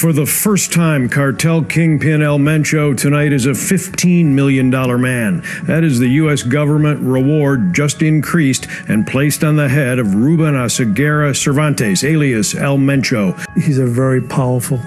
For the first time, cartel kingpin El Mencho tonight is a $15 million man. That is the U.S. government reward just increased and placed on the head of Ruben Oseguera Cervantes, alias El Mencho. He's a very powerful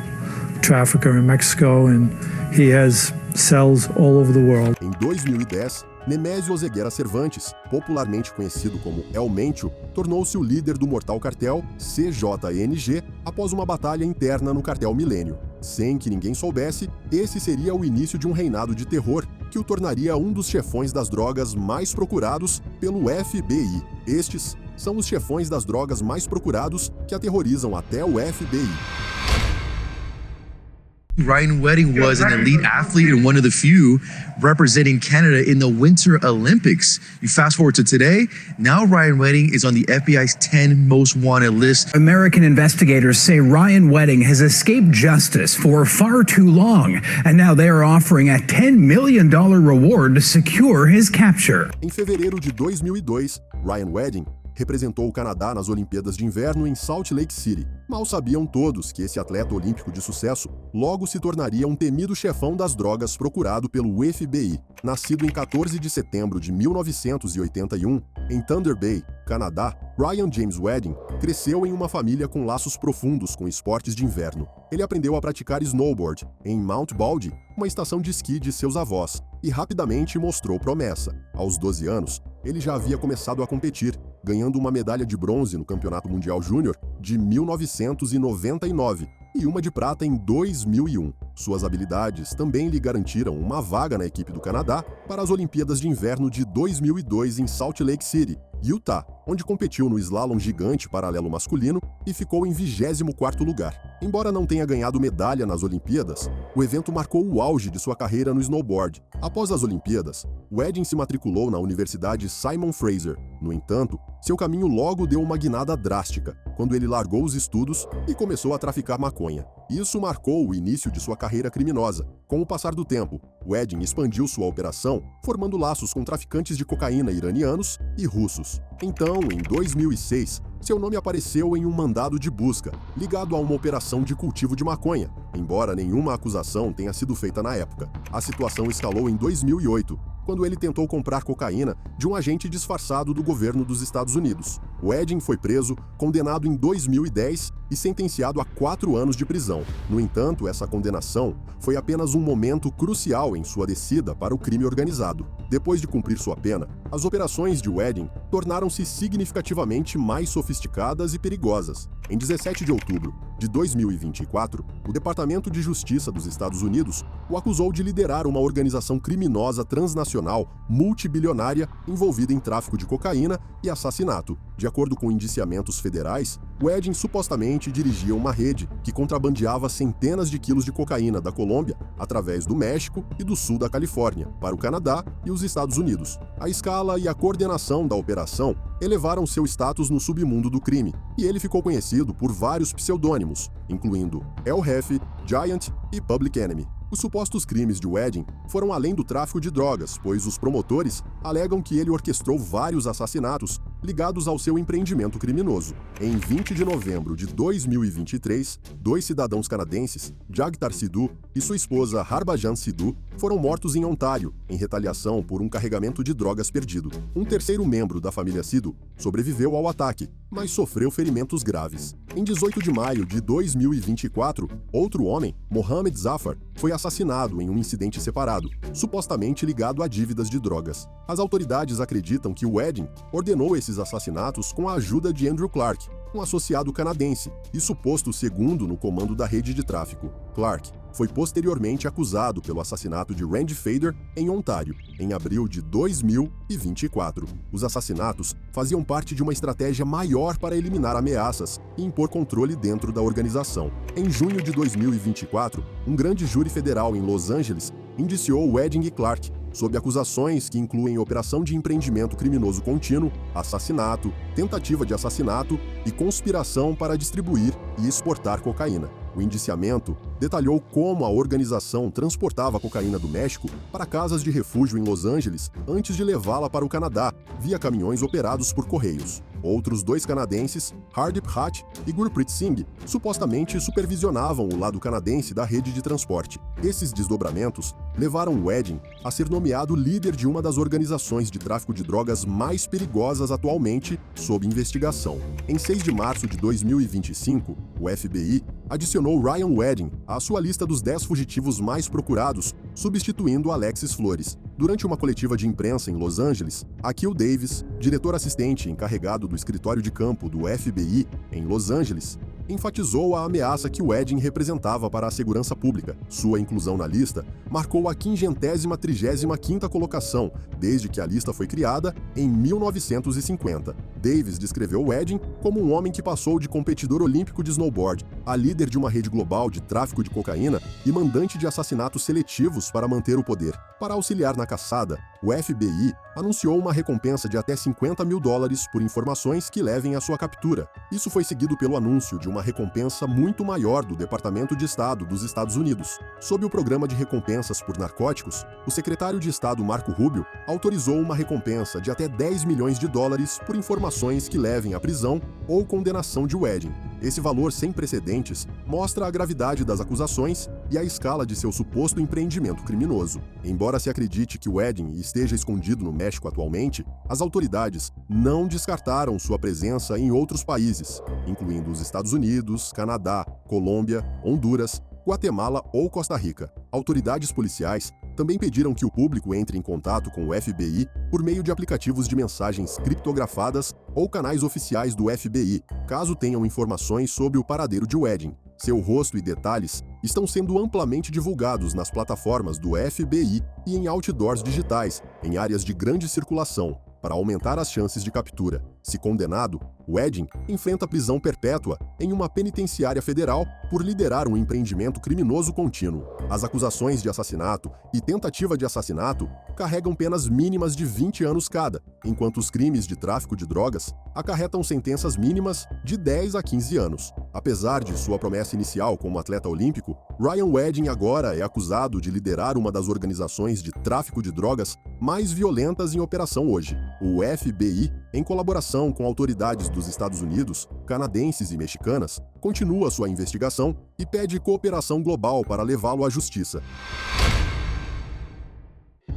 trafficker in Mexico, and he has cells all over the world. Em 2010, Nemésio Oseguera Cervantes, popularmente conhecido como El Mencho, tornou-se o líder do mortal cartel CJNG após uma batalha interna no cartel Milênio. Sem que ninguém soubesse, esse seria o início de um reinado de terror que o tornaria um dos chefões das drogas mais procurados pelo FBI. Estes são os chefões das drogas mais procurados que aterrorizam até o FBI. Ryan Wedding was an elite athlete and one of the few representing Canada in the Winter Olympics. You fast forward to today, now Ryan Wedding is on the FBI's 10 most wanted list. American investigators say Ryan Wedding has escaped justice for far too long, and now they are offering a $10 million reward to secure his capture. Em fevereiro de 2002, Ryan Wedding representou o Canadá nas Olimpíadas de Inverno em Salt Lake City. Mal sabiam todos que esse atleta olímpico de sucesso logo se tornaria um temido chefão das drogas procurado pelo FBI. Nascido em 14 de setembro de 1981, em Thunder Bay, Canadá, Ryan James Wedding cresceu em uma família com laços profundos com esportes de inverno. Ele aprendeu a praticar snowboard em Mount Baldy, uma estação de esqui de seus avós, e rapidamente mostrou promessa. Aos 12 anos, ele já havia começado a competir, ganhando uma medalha de bronze no Campeonato Mundial Júnior de 1999 e uma de prata em 2001. Suas habilidades também lhe garantiram uma vaga na equipe do Canadá para as Olimpíadas de Inverno de 2002 em Salt Lake City, Utah, onde competiu no slalom gigante paralelo masculino e ficou em 24º lugar. Embora não tenha ganhado medalha nas Olimpíadas, o evento marcou o auge de sua carreira no snowboard. Após as Olimpíadas, Wedding se matriculou na Universidade Simon Fraser. No entanto, seu caminho logo deu uma guinada drástica, quando ele largou os estudos e começou a traficar maconha. Isso marcou o início de sua carreira criminosa. Com o passar do tempo, Wedding expandiu sua operação, formando laços com traficantes de cocaína iranianos e russos. Então, em 2006, seu nome apareceu em um mandado de busca, ligado a uma operação de cultivo de maconha, embora nenhuma acusação tenha sido feita na época. A situação escalou em 2008, quando ele tentou comprar cocaína de um agente disfarçado do governo dos Estados Unidos. Wedding foi preso, condenado em 2010 e sentenciado a 4 anos de prisão. No entanto, essa condenação foi apenas um momento crucial em sua descida para o crime organizado. Depois de cumprir sua pena, as operações de Wedding tornaram-se significativamente mais sofisticadas e perigosas. Em 17 de outubro de 2024, o Departamento de Justiça dos Estados Unidos o acusou de liderar uma organização criminosa transnacional multibilionária envolvida em tráfico de cocaína e assassinato. De acordo com indiciamentos federais, Wedding supostamente dirigia uma rede que contrabandeava centenas de quilos de cocaína da Colômbia através do México e do sul da Califórnia para o Canadá e os Estados Unidos. A escala e a coordenação da operação elevaram seu status no submundo do crime, e ele ficou conhecido por vários pseudônimos, incluindo El Jefe, Giant e Public Enemy. Os supostos crimes de Wedding foram além do tráfico de drogas, pois os promotores alegam que ele orquestrou vários assassinatos ligados ao seu empreendimento criminoso. Em 20 de novembro de 2023, 2 cidadãos canadenses, Jagtar Sidhu e sua esposa Harbhajan Sidhu, foram mortos em Ontário, em retaliação por um carregamento de drogas perdido. Um terceiro membro da família Sidhu sobreviveu ao ataque, mas sofreu ferimentos graves. Em 18 de maio de 2024, outro homem, Mohamed Zafar, foi assassinado em um incidente separado, supostamente ligado a dívidas de drogas. As autoridades acreditam que Wedding ordenou esses assassinatos com a ajuda de Andrew Clark, um associado canadense e suposto segundo no comando da rede de tráfico. Clark foi posteriormente acusado pelo assassinato de Randy Fader em Ontário, em abril de 2024. Os assassinatos faziam parte de uma estratégia maior para eliminar ameaças e impor controle dentro da organização. Em junho de 2024, um grande júri federal em Los Angeles indiciou Wedding e Clark sob acusações que incluem operação de empreendimento criminoso contínuo, assassinato, tentativa de assassinato e conspiração para distribuir e exportar cocaína. O indiciamento detalhou como a organização transportava cocaína do México para casas de refúgio em Los Angeles antes de levá-la para o Canadá, via caminhões operados por correios. Outros 2 canadenses, Hardip Hatt e Gurpreet Singh, supostamente supervisionavam o lado canadense da rede de transporte. Esses desdobramentos levaram Wedding a ser nomeado líder de uma das organizações de tráfico de drogas mais perigosas atualmente sob investigação. Em 6 de março de 2025, o FBI adicionou Ryan Wedding à sua lista dos 10 fugitivos mais procurados, substituindo Alexis Flores. Durante uma coletiva de imprensa em Los Angeles, Akil Davis, diretor assistente encarregado do escritório de campo do FBI em Los Angeles, enfatizou a ameaça que Wedding representava para a segurança pública. Sua inclusão na lista marcou a 535ª colocação, desde que a lista foi criada em 1950. Davis descreveu Wedding como um homem que passou de competidor olímpico de snowboard a líder de uma rede global de tráfico de cocaína e mandante de assassinatos seletivos para manter o poder. Para auxiliar na caçada, o FBI anunciou uma recompensa de até $50 mil por informações que levem à sua captura. Isso foi seguido pelo anúncio de uma recompensa muito maior do Departamento de Estado dos Estados Unidos. Sob o programa de recompensas por narcóticos, o secretário de Estado Marco Rubio autorizou uma recompensa de até $10 milhões por informações que levem à prisão ou condenação de Wedding. Esse valor sem precedentes mostra a gravidade das acusações e a escala de seu suposto empreendimento criminoso. Embora se acredite que Wedding esteja escondido no México atualmente, as autoridades não descartaram sua presença em outros países, incluindo os Estados Unidos, Canadá, Colômbia, Honduras, Guatemala ou Costa Rica. Autoridades policiais também pediram que o público entre em contato com o FBI por meio de aplicativos de mensagens criptografadas ou canais oficiais do FBI, caso tenham informações sobre o paradeiro de Wedding. Seu rosto e detalhes estão sendo amplamente divulgados nas plataformas do FBI e em outdoors digitais, em áreas de grande circulação, para aumentar as chances de captura. Se condenado, Wedding enfrenta prisão perpétua em uma penitenciária federal por liderar um empreendimento criminoso contínuo. As acusações de assassinato e tentativa de assassinato carregam penas mínimas de 20 anos cada, enquanto os crimes de tráfico de drogas acarretam sentenças mínimas de 10 a 15 anos. Apesar de sua promessa inicial como atleta olímpico, Ryan Wedding agora é acusado de liderar uma das organizações de tráfico de drogas mais violentas em operação hoje. O FBI, em colaboração com autoridades dos Estados Unidos, canadenses e mexicanas, continua sua investigação e pede cooperação global para levá-lo à justiça.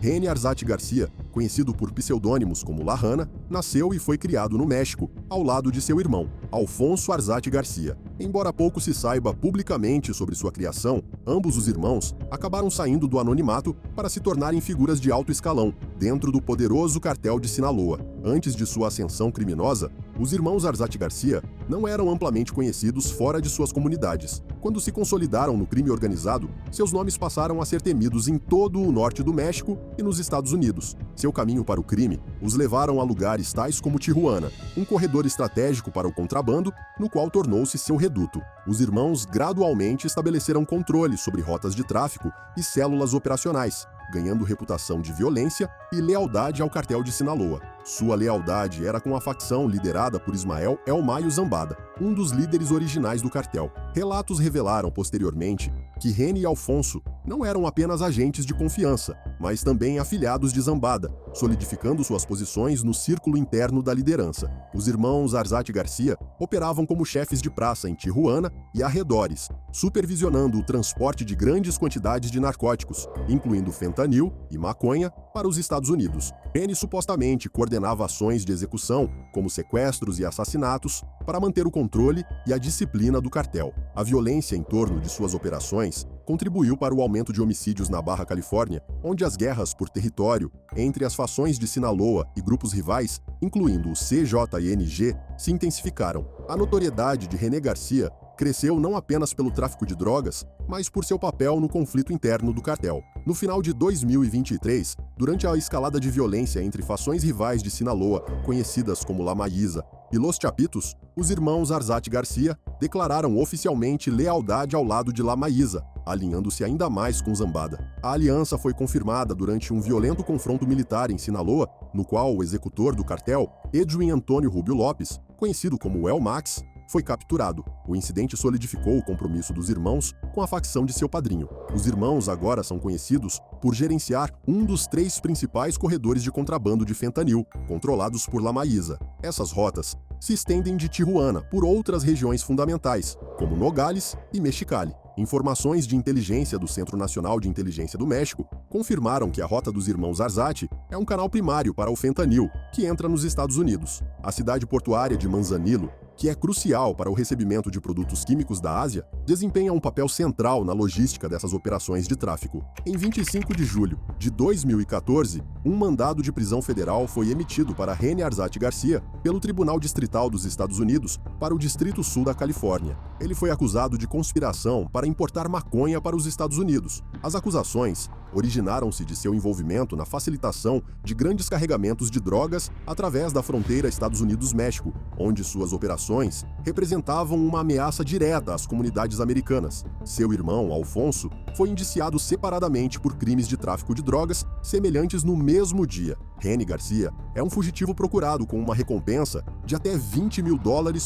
Reni Arzate Garcia, conhecido por pseudônimos como La Rana, nasceu e foi criado no México, ao lado de seu irmão, Alfonso Arzate Garcia. Embora pouco se saiba publicamente sobre sua criação, ambos os irmãos acabaram saindo do anonimato para se tornarem figuras de alto escalão, dentro do poderoso cartel de Sinaloa. Antes de sua ascensão criminosa, os irmãos Arzate Garcia não eram amplamente conhecidos fora de suas comunidades. Quando se consolidaram no crime organizado, seus nomes passaram a ser temidos em todo o norte do México e nos Estados Unidos. Seu caminho para o crime os levaram a lugares tais como Tijuana, um corredor estratégico para o contrabando, no qual tornou-se seu reduto. Os irmãos gradualmente estabeleceram controle sobre rotas de tráfico e células operacionais, ganhando reputação de violência e lealdade ao cartel de Sinaloa. Sua lealdade era com a facção liderada por Ismael El Mayo Zambada, um dos líderes originais do cartel. Relatos revelaram posteriormente que Reni e Alfonso não eram apenas agentes de confiança, mas também afilhados de Zambada, solidificando suas posições no círculo interno da liderança. Os irmãos Arzate Garcia operavam como chefes de praça em Tijuana e arredores, supervisionando o transporte de grandes quantidades de narcóticos, incluindo fentanil e maconha, para os Estados Unidos. Reni supostamente coordenava ações de execução, como sequestros e assassinatos, para manter o controle e a disciplina do cartel. A violência em torno de suas operações contribuiu para o aumento de homicídios na Baja Califórnia, onde as guerras por território entre as fações de Sinaloa e grupos rivais, incluindo o CJNG, se intensificaram. A notoriedade de René Garcia cresceu não apenas pelo tráfico de drogas, mas por seu papel no conflito interno do cartel. No final de 2023, durante a escalada de violência entre fações rivais de Sinaloa, conhecidas como La Maíza e Los Chapitos, os irmãos Arzate Garcia declararam oficialmente lealdade ao lado de La Maíza, alinhando-se ainda mais com Zambada. A aliança foi confirmada durante um violento confronto militar em Sinaloa, no qual o executor do cartel, Edwin Antônio Rubio Lopes, conhecido como El Max, foi capturado. O incidente solidificou o compromisso dos irmãos com a facção de seu padrinho. Os irmãos agora são conhecidos por gerenciar um dos 3 principais corredores de contrabando de fentanil, controlados por La Maíza. Essas rotas se estendem de Tijuana por outras regiões fundamentais, como Nogales e Mexicali. Informações de inteligência do Centro Nacional de Inteligência do México confirmaram que a rota dos irmãos Arzate é um canal primário para o fentanil, que entra nos Estados Unidos. A cidade portuária de Manzanillo, que é crucial para o recebimento de produtos químicos da Ásia, desempenha um papel central na logística dessas operações de tráfico. Em 25 de julho de 2014, um mandado de prisão federal foi emitido para Rene Arzate Garcia pelo Tribunal Distrital dos Estados Unidos para o Distrito Sul da Califórnia. Ele foi acusado de conspiração para importar maconha para os Estados Unidos. As acusações originaram-se de seu envolvimento na facilitação de grandes carregamentos de drogas através da fronteira Estados Unidos-México, onde suas operações representavam uma ameaça direta às comunidades americanas. Seu irmão, Alfonso, foi indiciado separadamente por crimes de tráfico de drogas semelhantes no mesmo dia. Rene Garcia é um fugitivo procurado com uma recompensa de até $20 mil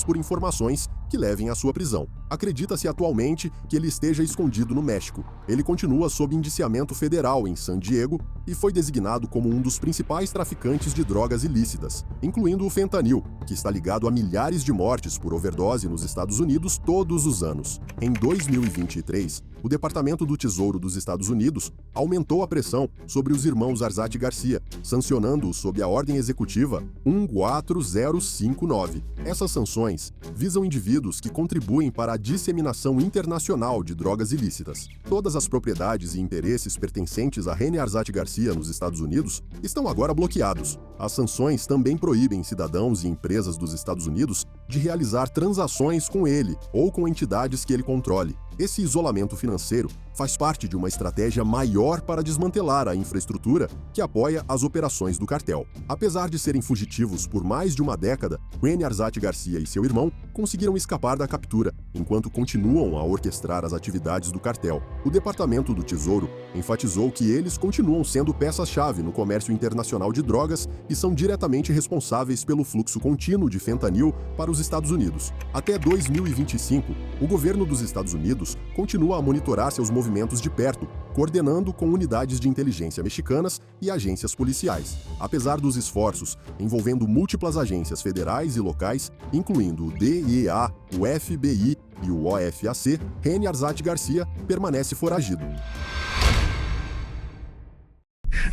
por informações que levem à sua prisão. Acredita-se atualmente que ele esteja escondido no México. Ele continua sob indiciamento federal em San Diego e foi designado como um dos principais traficantes de drogas ilícitas, incluindo o fentanil, que está ligado a milhares de mortes por overdose nos Estados Unidos todos os anos. Em 2023, o Departamento do Tesouro dos Estados Unidos aumentou a pressão sobre os irmãos Arzate Garcia, sancionando-os sob a Ordem Executiva 14059. Essas sanções visam indivíduos que contribuem para a disseminação internacional de drogas ilícitas. Todas as propriedades e interesses pertencentes a Rene Arzate Garcia nos Estados Unidos estão agora bloqueados. As sanções também proíbem cidadãos e empresas dos Estados Unidos de realizar transações com ele ou com entidades que ele controle. Esse isolamento financeiro faz parte de uma estratégia maior para desmantelar a infraestrutura que apoia as operações do cartel. Apesar de serem fugitivos por mais de uma década, Rene Arzate Garcia e seu irmão conseguiram escapar da captura, enquanto continuam a orquestrar as atividades do cartel. O Departamento do Tesouro enfatizou que eles continuam sendo peças-chave no comércio internacional de drogas e são diretamente responsáveis pelo fluxo contínuo de fentanil para os Estados Unidos. Até 2025, o governo dos Estados Unidos continua a monitorar seus movimentos de perto, coordenando com unidades de inteligência mexicanas e agências policiais. Apesar dos esforços envolvendo múltiplas agências federais e locais, incluindo o DEA, o FBI e o OFAC, Rene Arzate Garcia permanece foragido.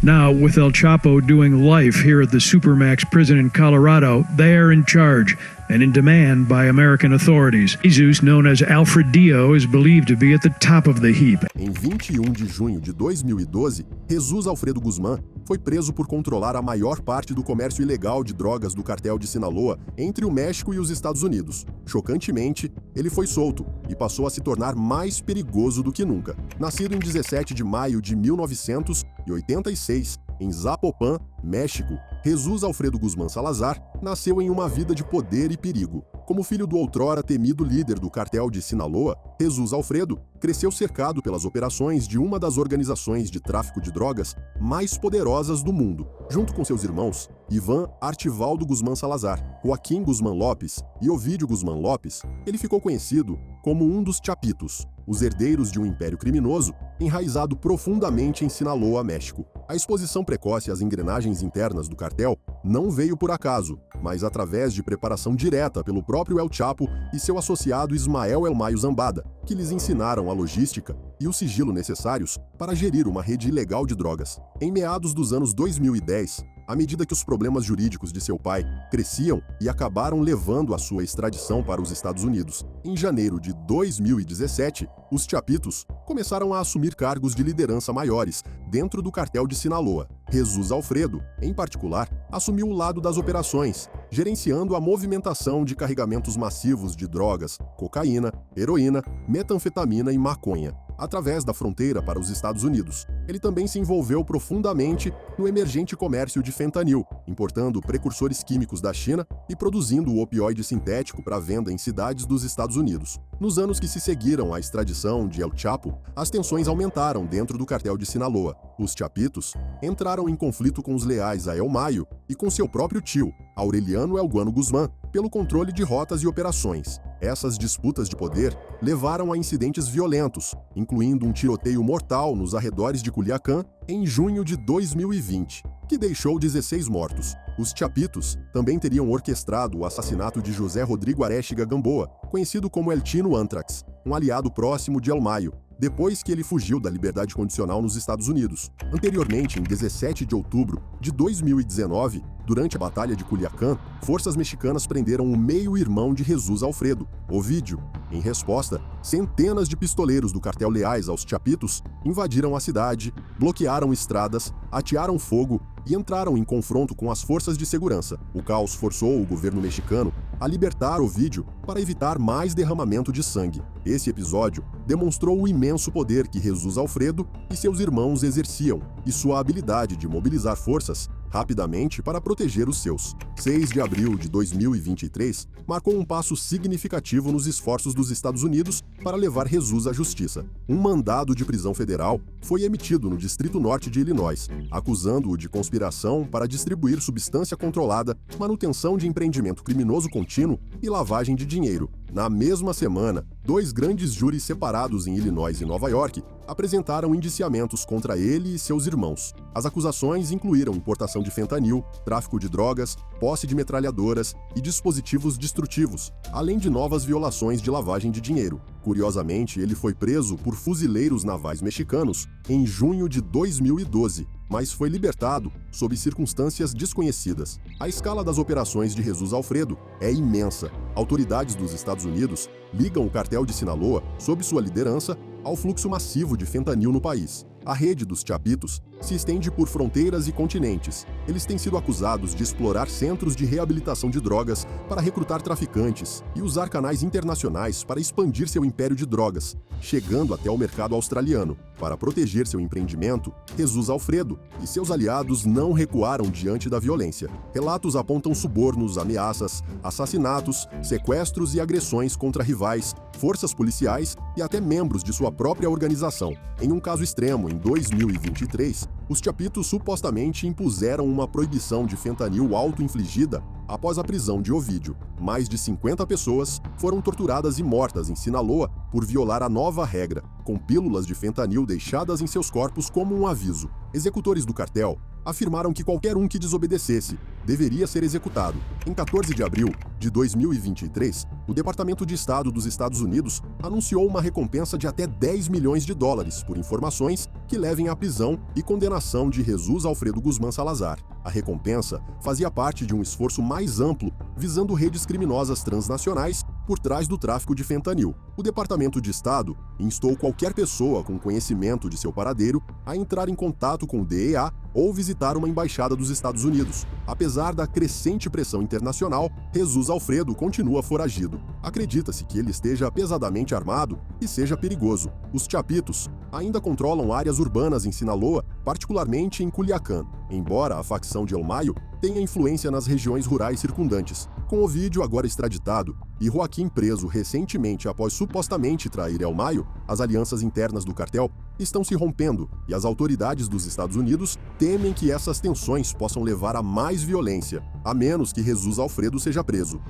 Now, with El Chapo doing life here at the Supermax prison in Colorado, they are in charge and in demand by American authorities. Jesus, known as Alfred Dio, is believed to be at the top of the heap. Em 21 de junho de 2012, Jesus Alfredo Guzmán foi preso por controlar a maior parte do comércio ilegal de drogas do cartel de Sinaloa entre o México e os Estados Unidos. Chocantemente, ele foi solto e passou a se tornar mais perigoso do que nunca. Nascido em 17 de maio de 1986, em Zapopan, México, Jesus Alfredo Guzmán Salazar nasceu em uma vida de poder e perigo. Como filho do outrora temido líder do cartel de Sinaloa, Jesus Alfredo cresceu cercado pelas operações de uma das organizações de tráfico de drogas mais poderosas do mundo. Junto com seus irmãos, Ivan Artivaldo Guzmán Salazar, Joaquim Guzmán Lopes e Ovidio Guzmán Lopes, ele ficou conhecido como um dos Chapitos, os herdeiros de um império criminoso enraizado profundamente em Sinaloa, México. A exposição precoce às engrenagens internas do cartel não veio por acaso, mas através de preparação direta pelo próprio El Chapo e seu associado Ismael El Mayo Zambada, que lhes ensinaram a logística e o sigilo necessários para gerir uma rede ilegal de drogas. Em meados dos anos 2010, à medida que os problemas jurídicos de seu pai cresciam e acabaram levando a sua extradição para os Estados Unidos, em janeiro de 2017, os Chapitos começaram a assumir cargos de liderança maiores dentro do cartel de Sinaloa. Jesus Alfredo, em particular, assumiu o lado das operações, gerenciando a movimentação de carregamentos massivos de drogas, cocaína, heroína, metanfetamina e maconha, através da fronteira para os Estados Unidos. Ele também se envolveu profundamente no emergente comércio de fentanil, importando precursores químicos da China e produzindo o opioide sintético para venda em cidades dos Estados Unidos. Nos anos que se seguiram à extradição de El Chapo, as tensões aumentaram dentro do cartel de Sinaloa. Os Chapitos entraram em conflito com os leais a El Mayo e com seu próprio tio, Aureliano El Guano Guzmán, pelo controle de rotas e operações. Essas disputas de poder levaram a incidentes violentos, incluindo um tiroteio mortal nos arredores de Culiacán em junho de 2020, que deixou 16 mortos. Os Chapitos também teriam orquestrado o assassinato de José Rodrigo Arechiga Gamboa, conhecido como El Chino Antrax, um aliado próximo de El Mayo, depois que ele fugiu da liberdade condicional nos Estados Unidos. Anteriormente, em 17 de outubro de 2019, durante a Batalha de Culiacán, forças mexicanas prenderam o meio-irmão de Jesus Alfredo, Ovidio. Em resposta, centenas de pistoleiros do cartel leais aos Chapitos invadiram a cidade, bloquearam estradas, atearam fogo e entraram em confronto com as forças de segurança. O caos forçou o governo mexicano a libertar Ovidio para evitar mais derramamento de sangue. Esse episódio demonstrou o imenso poder que Jesus Alfredo e seus irmãos exerciam e sua habilidade de mobilizar forças rapidamente para proteger os seus. 6 de abril de 2023 marcou um passo significativo nos esforços dos Estados Unidos para levar Jesus à justiça. Um mandado de prisão federal foi emitido no Distrito Norte de Illinois, acusando-o de conspiração para distribuir substância controlada, manutenção de empreendimento criminoso contínuo e lavagem de dinheiro. Na mesma semana, 2 grandes júris separados em Illinois e Nova York apresentaram indiciamentos contra ele e seus irmãos. As acusações incluíram importação de fentanil, tráfico de drogas, posse de metralhadoras e dispositivos destrutivos, além de novas violações de lavagem de dinheiro. Curiosamente, ele foi preso por fuzileiros navais mexicanos em junho de 2012, mas foi libertado sob circunstâncias desconhecidas. A escala das operações de Jesus Alfredo é imensa. Autoridades dos Estados Unidos ligam o cartel de Sinaloa, sob sua liderança, ao fluxo massivo de fentanil no país. A rede dos Chapitos se estende por fronteiras e continentes. Eles têm sido acusados de explorar centros de reabilitação de drogas para recrutar traficantes e usar canais internacionais para expandir seu império de drogas, chegando até o mercado australiano. Para proteger seu empreendimento, Jesus Alfredo e seus aliados não recuaram diante da violência. Relatos apontam subornos, ameaças, assassinatos, sequestros e agressões contra rivais, forças policiais e até membros de sua própria organização. Em um caso extremo, em 2023, os Chapitos supostamente impuseram uma proibição de fentanil auto-infligida após a prisão de Ovidio. Mais de 50 pessoas foram torturadas e mortas em Sinaloa por violar a nova regra, com pílulas de fentanil deixadas em seus corpos como um aviso. Executores do cartel afirmaram que qualquer um que desobedecesse deveria ser executado. Em 14 de abril de 2023, o Departamento de Estado dos Estados Unidos anunciou uma recompensa de até 10 milhões de dólares por informações que levem à prisão e condenação de Jesus Alfredo Guzmán Salazar. A recompensa fazia parte de um esforço mais amplo visando redes criminosas transnacionais por trás do tráfico de fentanil. O Departamento de Estado instou qualquer pessoa com conhecimento de seu paradeiro a entrar em contato com o DEA ou visitar uma embaixada dos Estados Unidos. Apesar da crescente pressão internacional, Jesus Alfredo continua foragido. Acredita-se que ele esteja pesadamente armado e seja perigoso. Os Chapitos ainda controlam áreas urbanas em Sinaloa, particularmente em Culiacán, embora a facção de El Mayo tenha influência nas regiões rurais circundantes. Com Ovidio agora extraditado e Joaquim preso recentemente após supostamente trair El Mayo, as alianças internas do cartel estão se rompendo e as autoridades dos Estados Unidos temem que essas tensões possam levar a mais violência, a menos que Jesus Alfredo seja preso.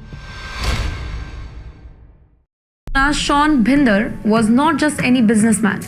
Sean Binder was not just any businessman.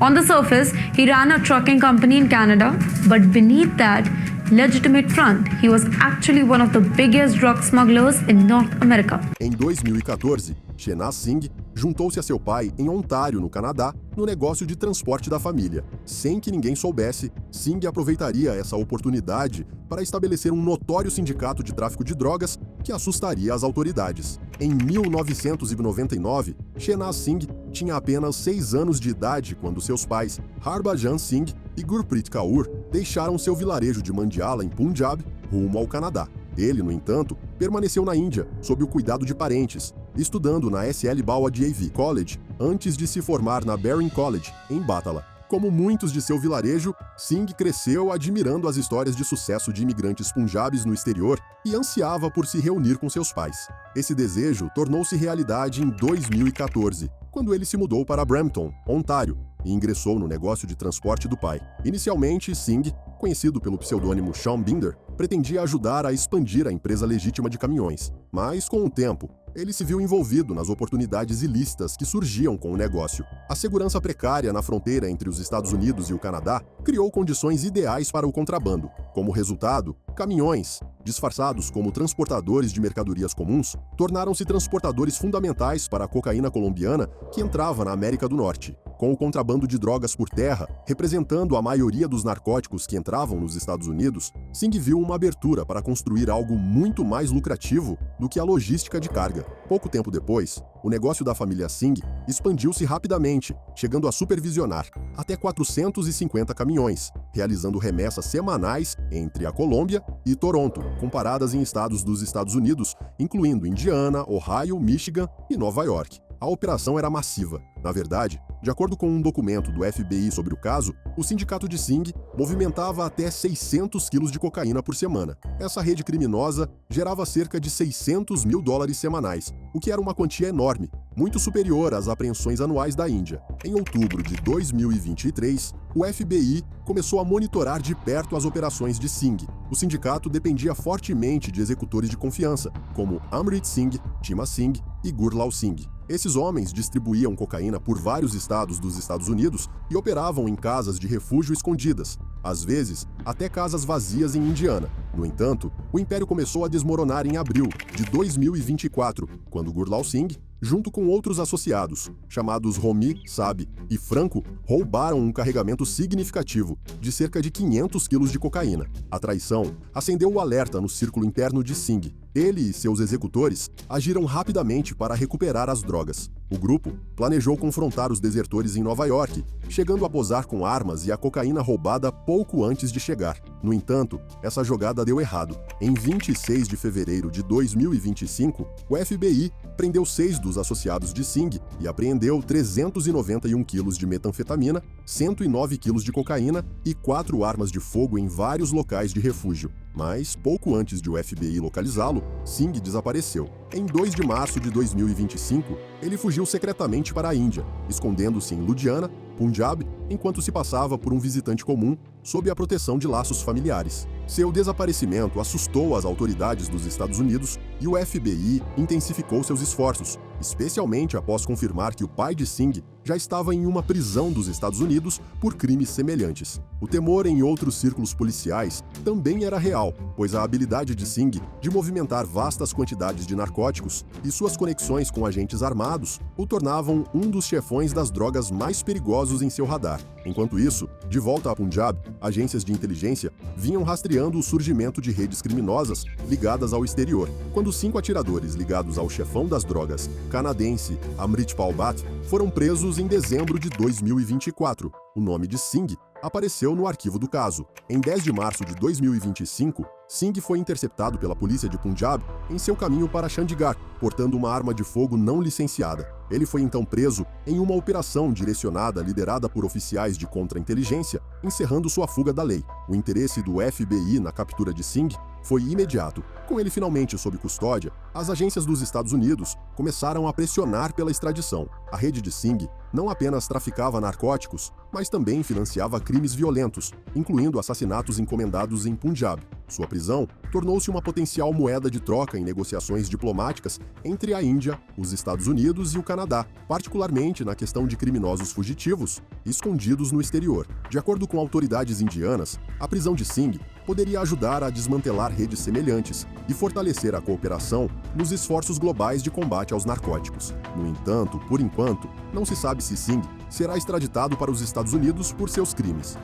On the surface, he ran a trucking company in Canada, but beneath that legitimate front, he was actually one of the biggest drug smugglers in North America. Em 2014, Shehnaz Singh juntou-se a seu pai em Ontário, no Canadá, no negócio de transporte da família. Sem que ninguém soubesse, Singh aproveitaria essa oportunidade para estabelecer um notório sindicato de tráfico de drogas que assustaria as autoridades. Em 1999, Shehnaz Singh tinha apenas 6 anos de idade quando seus pais, Harbhajan Singh e Gurpreet Kaur, deixaram seu vilarejo de Mandiala, em Punjab, rumo ao Canadá. Ele, no entanto, permaneceu na Índia, sob o cuidado de parentes, estudando na S.L. Bawa D.A.V. College, antes de se formar na Baring College, em Batala. Como muitos de seu vilarejo, Singh cresceu admirando as histórias de sucesso de imigrantes punjabis no exterior e ansiava por se reunir com seus pais. Esse desejo tornou-se realidade em 2014, quando ele se mudou para Brampton, Ontário, e ingressou no negócio de transporte do pai. Inicialmente, Singh, conhecido pelo pseudônimo Sean Binder, pretendia ajudar a expandir a empresa legítima de caminhões. Mas, com o tempo, ele se viu envolvido nas oportunidades ilícitas que surgiam com o negócio. A segurança precária na fronteira entre os Estados Unidos e o Canadá criou condições ideais para o contrabando. Como resultado, caminhões, disfarçados como transportadores de mercadorias comuns, tornaram-se transportadores fundamentais para a cocaína colombiana que entrava na América do Norte. Com o contrabando de drogas por terra, representando a maioria dos narcóticos que entravam nos Estados Unidos, Singh viu uma abertura para construir algo muito mais lucrativo do que a logística de carga. Pouco tempo depois, o negócio da família Singh expandiu-se rapidamente, chegando a supervisionar até 450 caminhões, realizando remessas semanais entre a Colômbia e Toronto, com paradas em estados dos Estados Unidos, incluindo Indiana, Ohio, Michigan e Nova York. A operação era massiva. Na verdade, de acordo com um documento do FBI sobre o caso, o sindicato de Singh movimentava até 600 quilos de cocaína por semana. Essa rede criminosa gerava cerca de $600 mil semanais, o que era uma quantia enorme, muito superior às apreensões anuais da Índia. Em outubro de 2023, o FBI começou a monitorar de perto as operações de Singh. O sindicato dependia fortemente de executores de confiança, como Amrit Singh, Chima Singh e Gurlal Singh. Esses homens distribuíam cocaína por vários estados dos Estados Unidos e operavam em casas de refúgio escondidas, às vezes até casas vazias em Indiana. No entanto, o império começou a desmoronar em abril de 2024, quando Gurlal Singh, junto com outros associados, chamados Romi, Sabi e Franco, roubaram um carregamento significativo de cerca de 500 quilos de cocaína. A traição acendeu o alerta no círculo interno de Singh. Ele e seus executores agiram rapidamente para recuperar as drogas. O grupo planejou confrontar os desertores em Nova York, chegando a posar com armas e a cocaína roubada pouco antes de chegar. No entanto, essa jogada deu errado. Em 26 de fevereiro de 2025, o FBI prendeu 6 dos associados de Singh e apreendeu 391 quilos de metanfetamina, 109 quilos de cocaína e 4 armas de fogo em vários locais de refúgio. Mas, pouco antes de o FBI localizá-lo, Singh desapareceu. Em 2 de março de 2025, ele fugiu secretamente para a Índia, escondendo-se em Ludhiana, Punjab, enquanto se passava por um visitante comum sob a proteção de laços familiares. Seu desaparecimento assustou as autoridades dos Estados Unidos e o FBI intensificou seus esforços, especialmente após confirmar que o pai de Singh já estava em uma prisão dos Estados Unidos por crimes semelhantes. O temor em outros círculos policiais também era real, pois a habilidade de Singh de movimentar vastas quantidades de narcóticos e suas conexões com agentes armados o tornavam um dos chefões das drogas mais perigosos em seu radar. Enquanto isso, de volta a Punjab, agências de inteligência vinham rastreando o surgimento de redes criminosas ligadas ao exterior, quando 5 atiradores ligados ao chefão das drogas canadense Amritpal Bhatt foram presos em dezembro de 2024. O nome de Singh apareceu no arquivo do caso. Em 10 de março de 2025, Singh foi interceptado pela polícia de Punjab em seu caminho para Chandigarh, portando uma arma de fogo não licenciada. Ele foi então preso em uma operação direcionada liderada por oficiais de contra-inteligência, encerrando sua fuga da lei. O interesse do FBI na captura de Singh foi imediato. Com ele finalmente sob custódia, as agências dos Estados Unidos começaram a pressionar pela extradição. A rede de Singh não apenas traficava narcóticos, mas também financiava crimes violentos, incluindo assassinatos encomendados em Punjab. Sua prisão tornou-se uma potencial moeda de troca em negociações diplomáticas entre a Índia, os Estados Unidos e o Canadá, particularmente na questão de criminosos fugitivos escondidos no exterior. De acordo com autoridades indianas, a prisão de Singh poderia ajudar a desmantelar redes semelhantes e fortalecer a cooperação nos esforços globais de combate aos narcóticos. No entanto, por enquanto, não se sabe se Singh será extraditado para os Estados Unidos por seus crimes.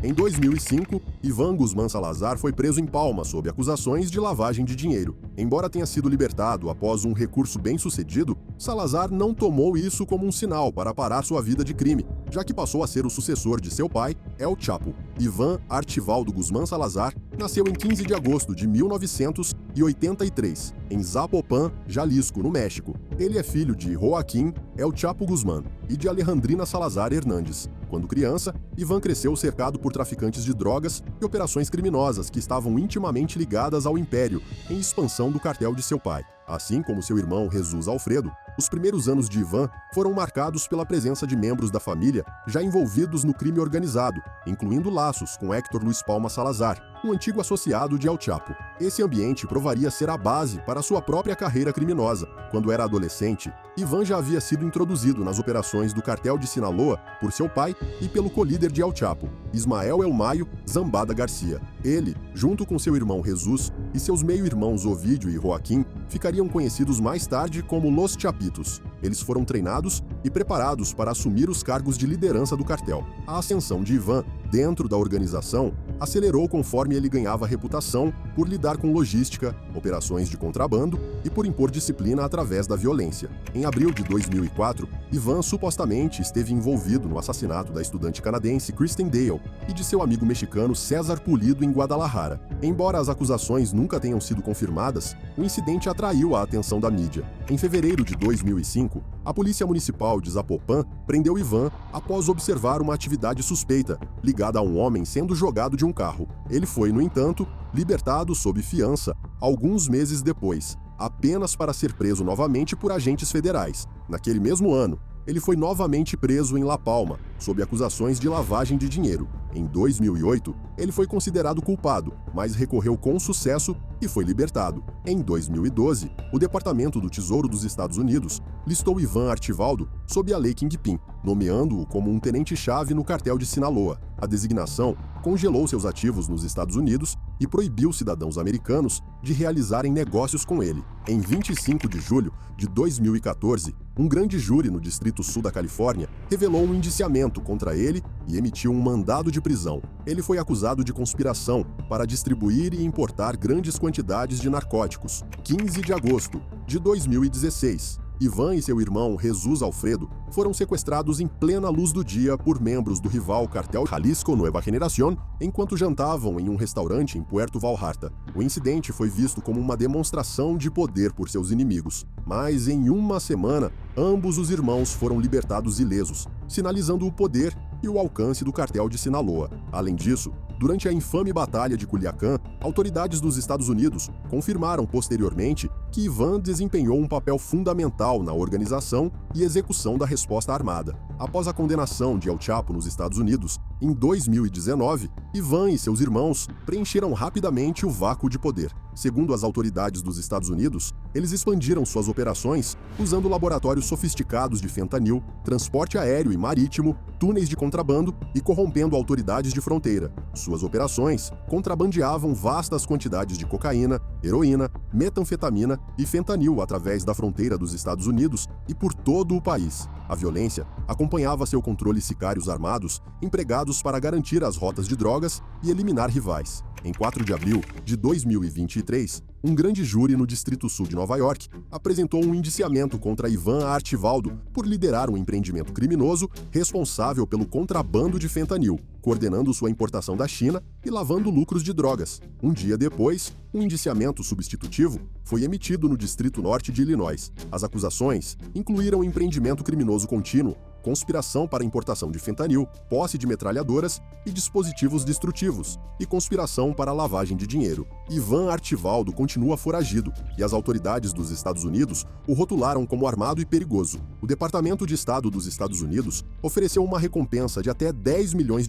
Em 2005, Ivan Guzmán Salazar foi preso em Palma sob acusações de lavagem de dinheiro. Embora tenha sido libertado após um recurso bem-sucedido, Salazar não tomou isso como um sinal para parar sua vida de crime, já que passou a ser o sucessor de seu pai, El Chapo. Ivan Archivaldo Guzmán Salazar nasceu em 15 de agosto de 1983, em Zapopan, Jalisco, no México. Ele é filho de Joaquim El Chapo Guzmán e de Alejandrina Salazar Hernández. Quando criança, Ivan cresceu cercado por traficantes de drogas e operações criminosas que estavam intimamente ligadas ao Império, em expansão do cartel de seu pai. Assim como seu irmão Jesus Alfredo, os primeiros anos de Ivan foram marcados pela presença de membros da família já envolvidos no crime organizado, incluindo laços com Héctor Luiz Palma Salazar, um antigo associado de El Chapo. Esse ambiente provaria ser a base para sua própria carreira criminosa. Quando era adolescente, Ivan já havia sido introduzido nas operações do cartel de Sinaloa por seu pai e pelo co-líder de El Chapo, Ismael El Mayo Zambada Garcia. Ele, junto com seu irmão Jesus e seus meio-irmãos Ovidio e Joaquim, ficariam conhecidos mais tarde como Los Chapitos. Eles foram treinados e preparados para assumir os cargos de liderança do cartel. A ascensão de Ivan dentro da organização acelerou conforme ele ganhava reputação por lidar com logística, operações de contrabando e por impor disciplina através da violência. Em abril de 2004, Ivan supostamente esteve envolvido no assassinato da estudante canadense Kristen Dale e de seu amigo mexicano César Pulido em Guadalajara. Embora as acusações nunca tenham sido confirmadas, o incidente atraiu a atenção da mídia. Em fevereiro de 2005, a Polícia Municipal de Zapopan prendeu Ivan após observar uma atividade suspeita ligada a um homem sendo jogado de um carro. Ele foi, no entanto, libertado sob fiança alguns meses depois, apenas para ser preso novamente por agentes federais. Naquele mesmo ano, ele foi novamente preso em La Palma, sob acusações de lavagem de dinheiro. Em 2008, ele foi considerado culpado, mas recorreu com sucesso e foi libertado. Em 2012, o Departamento do Tesouro dos Estados Unidos listou Ivan Archivaldo sob a Lei Kingpin, nomeando-o como um tenente-chave no cartel de Sinaloa. A designação congelou seus ativos nos Estados Unidos e proibiu cidadãos americanos de realizarem negócios com ele. Em 25 de julho de 2014, um grande júri no Distrito Sul da Califórnia revelou um indiciamento contra ele e emitiu um mandado de prisão. Ele foi acusado de conspiração para distribuir e importar grandes quantidades de narcóticos. 15 de agosto de 2016. Ivan e seu irmão Jesus Alfredo foram sequestrados em plena luz do dia por membros do rival cartel Jalisco Nueva Generación enquanto jantavam em um restaurante em Puerto Vallarta. O incidente foi visto como uma demonstração de poder por seus inimigos, mas em uma semana, ambos os irmãos foram libertados ilesos, sinalizando o poder e o alcance do cartel de Sinaloa. Além disso, durante a infame Batalha de Culiacán, autoridades dos Estados Unidos confirmaram posteriormente que Ivan desempenhou um papel fundamental na organização e execução da resposta armada. Após a condenação de El Chapo nos Estados Unidos, em 2019, Ivan e seus irmãos preencheram rapidamente o vácuo de poder. Segundo as autoridades dos Estados Unidos, eles expandiram suas operações usando laboratórios sofisticados de fentanil, transporte aéreo e marítimo, túneis de contrabando e corrompendo autoridades de fronteira. Suas operações contrabandeavam vastas quantidades de cocaína, heroína, metanfetamina e fentanil através da fronteira dos Estados Unidos e por todo o país. A violência acompanhava seu controle sicários armados empregados para garantir as rotas de drogas e eliminar rivais. Em 4 de abril de 2023, um grande júri no Distrito Sul de Nova York apresentou um indiciamento contra Ivan Archivaldo por liderar um empreendimento criminoso responsável pelo contrabando de fentanil, coordenando sua importação da China e lavando lucros de drogas. Um dia depois, um indiciamento substitutivo foi emitido no Distrito Norte de Illinois. As acusações incluíram empreendimento criminoso contínuo, conspiração para importação de fentanil, posse de metralhadoras e dispositivos destrutivos, e conspiração para lavagem de dinheiro. Ivan Archivaldo continua foragido, e as autoridades dos Estados Unidos o rotularam como armado e perigoso. O Departamento de Estado dos Estados Unidos ofereceu uma recompensa de até $10 milhões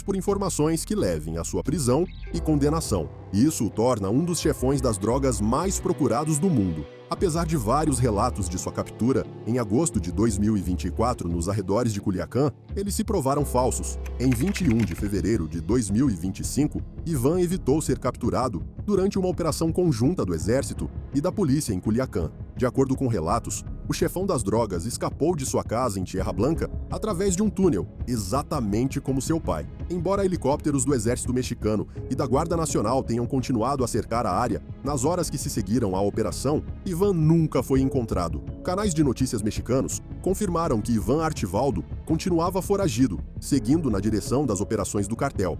por informações que levem à sua prisão e condenação. Isso o torna um dos chefões das drogas mais procurados do mundo. Apesar de vários relatos de sua captura, em agosto de 2024, nos arredores de Culiacán, eles se provaram falsos. Em 21 de fevereiro de 2025, Ivan evitou ser capturado durante uma operação conjunta do Exército e da polícia em Culiacán. De acordo com relatos, o chefão das drogas escapou de sua casa em Tierra Blanca através de um túnel, exatamente como seu pai. Embora helicópteros do Exército Mexicano e da Guarda Nacional tenham continuado a cercar a área nas horas que se seguiram à operação, Ivan nunca foi encontrado. Canais de notícias mexicanos confirmaram que Ivan Archivaldo continuava foragido, seguindo na direção das operações do cartel.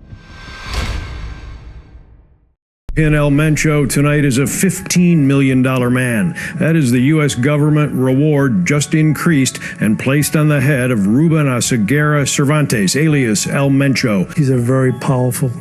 El Mencho tonight is a $15 million man. That is the U.S. government reward just increased and placed on the head of Ruben Oseguera Cervantes, alias El Mencho. He's a very powerful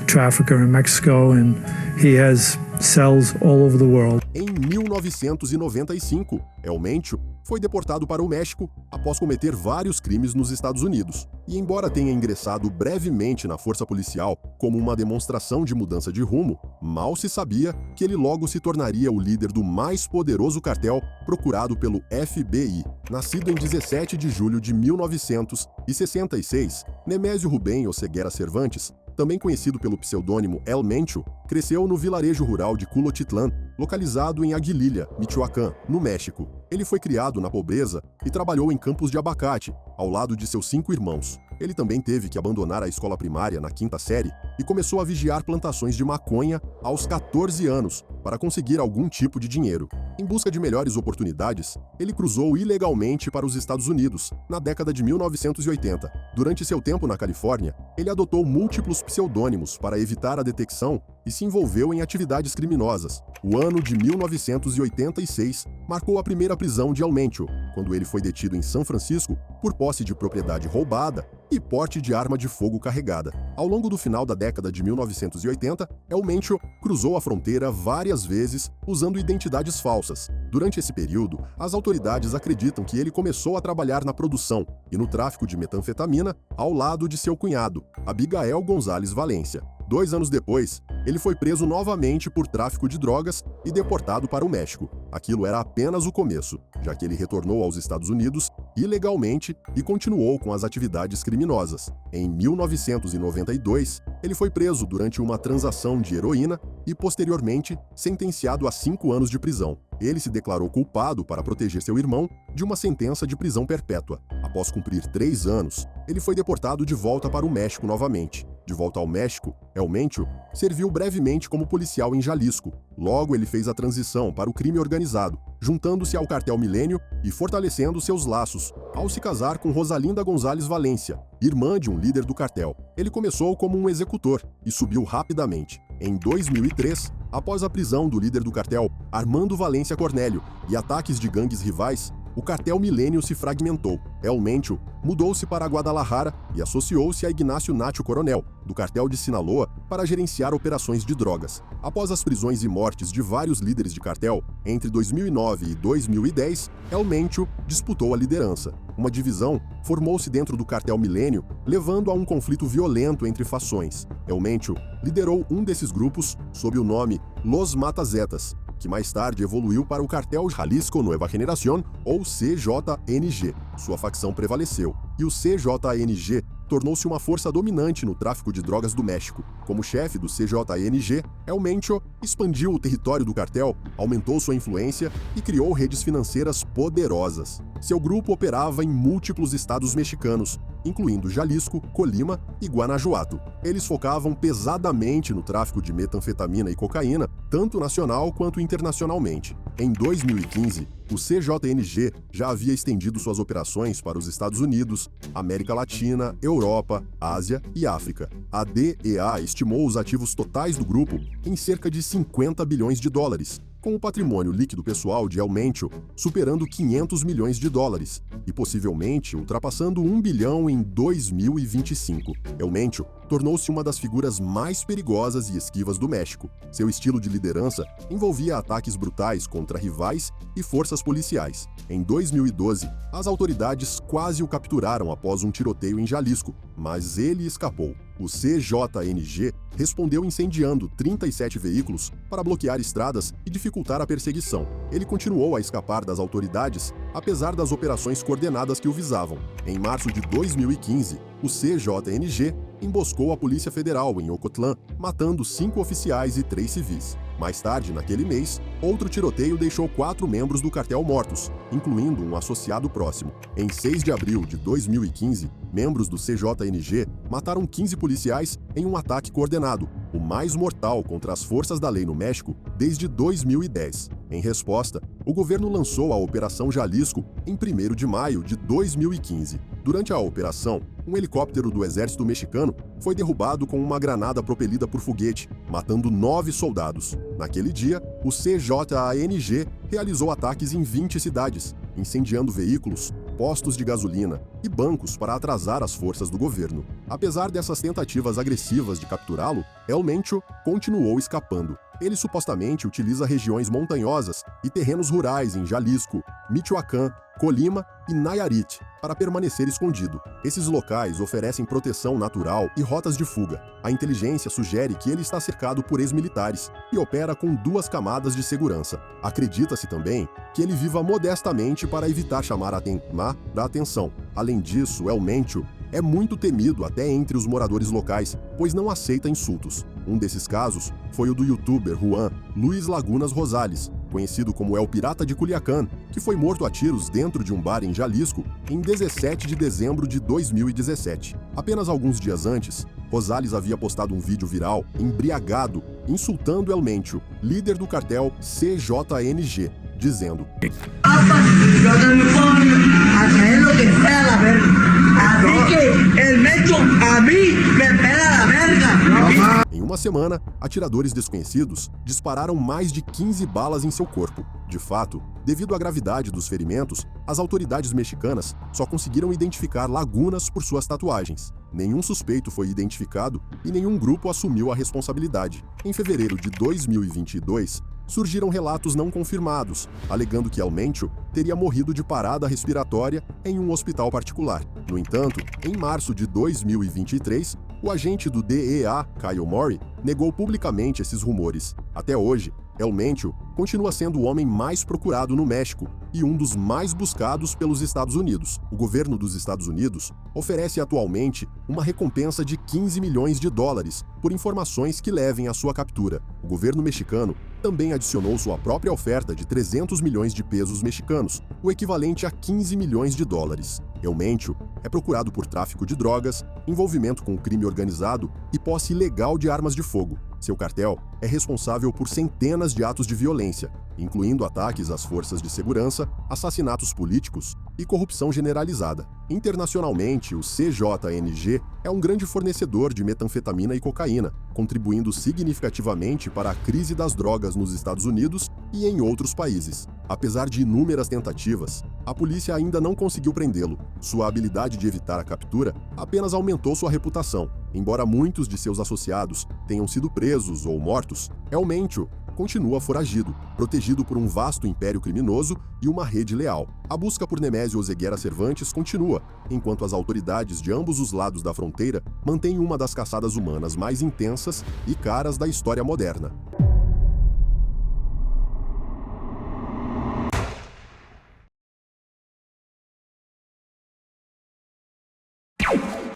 trafficker in Mexico, and he has cells all over the world. Em 1995, El Mencho foi deportado para o México após cometer vários crimes nos Estados Unidos. E embora tenha ingressado brevemente na força policial como uma demonstração de mudança de rumo, mal se sabia que ele logo se tornaria o líder do mais poderoso cartel procurado pelo FBI. Nascido em 17 de julho de 1966, Nemésio Rubem Oseguera Cervantes, também conhecido pelo pseudônimo El Mencho, cresceu no vilarejo rural de Culotitlán, localizado em Aguililla, Michoacán, no México. Ele foi criado na pobreza e trabalhou em campos de abacate, ao lado de seus 5 irmãos. Ele também teve que abandonar a escola primária na 5ª série e começou a vigiar plantações de maconha aos 14 anos para conseguir algum tipo de dinheiro. Em busca de melhores oportunidades, ele cruzou ilegalmente para os Estados Unidos na década de 1980. Durante seu tempo na Califórnia, ele adotou múltiplos pseudônimos para evitar a detecção e se envolveu em atividades criminosas. O ano de 1986 marcou a primeira prisão de El Mencho, quando ele foi detido em São Francisco por posse de propriedade roubada e porte de arma de fogo carregada. Ao longo do final da década de 1980, El Mencho cruzou a fronteira várias vezes usando identidades falsas. Durante esse período, as autoridades acreditam que ele começou a trabalhar na produção e no tráfico de metanfetamina ao lado de seu cunhado, Abigael González Valência. 2 anos depois, ele foi preso novamente por tráfico de drogas e deportado para o México. Aquilo era apenas o começo, já que ele retornou aos Estados Unidos ilegalmente e continuou com as atividades criminosas. Em 1992, ele foi preso durante uma transação de heroína e, posteriormente, sentenciado a 5 anos de prisão. Ele se declarou culpado para proteger seu irmão de uma sentença de prisão perpétua. Após cumprir 3 anos, ele foi deportado de volta para o México novamente. De volta ao México, El Mencho serviu brevemente como policial em Jalisco. Logo, ele fez a transição para o crime organizado, juntando-se ao cartel Milênio e fortalecendo seus laços, ao se casar com Rosalinda González Valência, irmã de um líder do cartel. Ele começou como um executor e subiu rapidamente. Em 2003, após a prisão do líder do cartel, Armando Valência Cornélio, e ataques de gangues rivais, o cartel Milênio se fragmentou. El Mencho mudou-se para Guadalajara e associou-se a Ignacio Nacho Coronel, do cartel de Sinaloa, para gerenciar operações de drogas. Após as prisões e mortes de vários líderes de cartel, entre 2009 e 2010, El Mencho disputou a liderança. Uma divisão formou-se dentro do cartel Milênio, levando a um conflito violento entre fações. El Mencho liderou um desses grupos sob o nome Los Matazetas, que mais tarde evoluiu para o cartel Jalisco Nueva Generación, ou CJNG. Sua facção prevaleceu, e o CJNG tornou-se uma força dominante no tráfico de drogas do México. Como chefe do CJNG, El Mencho expandiu o território do cartel, aumentou sua influência e criou redes financeiras poderosas. Seu grupo operava em múltiplos estados mexicanos, incluindo Jalisco, Colima e Guanajuato. Eles focavam pesadamente no tráfico de metanfetamina e cocaína, tanto nacional quanto internacionalmente. Em 2015, o CJNG já havia estendido suas operações para os Estados Unidos, América Latina, Europa, Ásia e África. A DEA estimou os ativos totais do grupo em cerca de 50 bilhões de dólares, com o patrimônio líquido pessoal de El Mencho superando 500 milhões de dólares e possivelmente ultrapassando 1 bilhão em 2025. El Mencho tornou-se uma das figuras mais perigosas e esquivas do México. Seu estilo de liderança envolvia ataques brutais contra rivais e forças policiais. Em 2012, as autoridades quase o capturaram após um tiroteio em Jalisco, mas ele escapou. O CJNG respondeu incendiando 37 veículos para bloquear estradas e dificultar a perseguição. Ele continuou a escapar das autoridades, apesar das operações coordenadas que o visavam. Em março de 2015, o CJNG emboscou a Polícia Federal em Ocotlán, matando 5 oficiais e 3 civis. Mais tarde, naquele mês, outro tiroteio deixou 4 membros do cartel mortos, incluindo um associado próximo. Em 6 de abril de 2015, membros do CJNG mataram 15 policiais em um ataque coordenado, o mais mortal contra as forças da lei no México desde 2010. Em resposta, o governo lançou a Operação Jalisco em 1º de maio de 2015. Durante a operação, um helicóptero do exército mexicano foi derrubado com uma granada propelida por foguete, matando 9 soldados. Naquele dia, o CJNG realizou ataques em 20 cidades, incendiando veículos, postos de gasolina e bancos para atrasar as forças do governo. Apesar dessas tentativas agressivas de capturá-lo, El Mencho continuou escapando. Ele supostamente utiliza regiões montanhosas e terrenos rurais em Jalisco, Michoacán, Colima e Nayarit para permanecer escondido. Esses locais oferecem proteção natural e rotas de fuga. A inteligência sugere que ele está cercado por ex-militares e opera com 2 camadas de segurança. Acredita-se também que ele viva modestamente para evitar chamar a atenção. Além disso, El Mencho é muito temido até entre os moradores locais, pois não aceita insultos. Um desses casos foi o do youtuber Juan Luis Lagunas Rosales, conhecido como El Pirata de Culiacán, que foi morto a tiros dentro de um bar em Jalisco em 17 de dezembro de 2017. Apenas alguns dias antes, Rosales havia postado um vídeo viral embriagado, insultando El Mencho, líder do cartel CJNG, dizendo: Em uma semana, atiradores desconhecidos dispararam mais de 15 balas em seu corpo. De fato, devido à gravidade dos ferimentos, as autoridades mexicanas só conseguiram identificar Lagunas por suas tatuagens. Nenhum suspeito foi identificado e nenhum grupo assumiu a responsabilidade. Em fevereiro de 2022, surgiram relatos não confirmados, alegando que El Mencho teria morrido de parada respiratória em um hospital particular. No entanto, em março de 2023, o agente do DEA, Kyle Mori, negou publicamente esses rumores. Até hoje, El Mencho continua sendo o homem mais procurado no México e um dos mais buscados pelos Estados Unidos. O governo dos Estados Unidos oferece atualmente uma recompensa de 15 milhões de dólares por informações que levem à sua captura. O governo mexicano também adicionou sua própria oferta de 300 milhões de pesos mexicanos, o equivalente a 15 milhões de dólares. El Mencho é procurado por tráfico de drogas, envolvimento com crime organizado e posse ilegal de armas de fogo. Seu cartel é responsável por centenas de atos de violência, incluindo ataques às forças de segurança, assassinatos políticos e corrupção generalizada. Internacionalmente, o CJNG é um grande fornecedor de metanfetamina e cocaína, contribuindo significativamente para a crise das drogas nos Estados Unidos e em outros países. Apesar de inúmeras tentativas, a polícia ainda não conseguiu prendê-lo. Sua habilidade de evitar a captura apenas aumentou sua reputação. Embora muitos de seus associados tenham sido presos ou mortos, El Mencho continua foragido, protegido por um vasto império criminoso e uma rede leal. A busca por Nemésio Oseguera Cervantes continua, enquanto as autoridades de ambos os lados da fronteira mantêm uma das caçadas humanas mais intensas e caras da história moderna.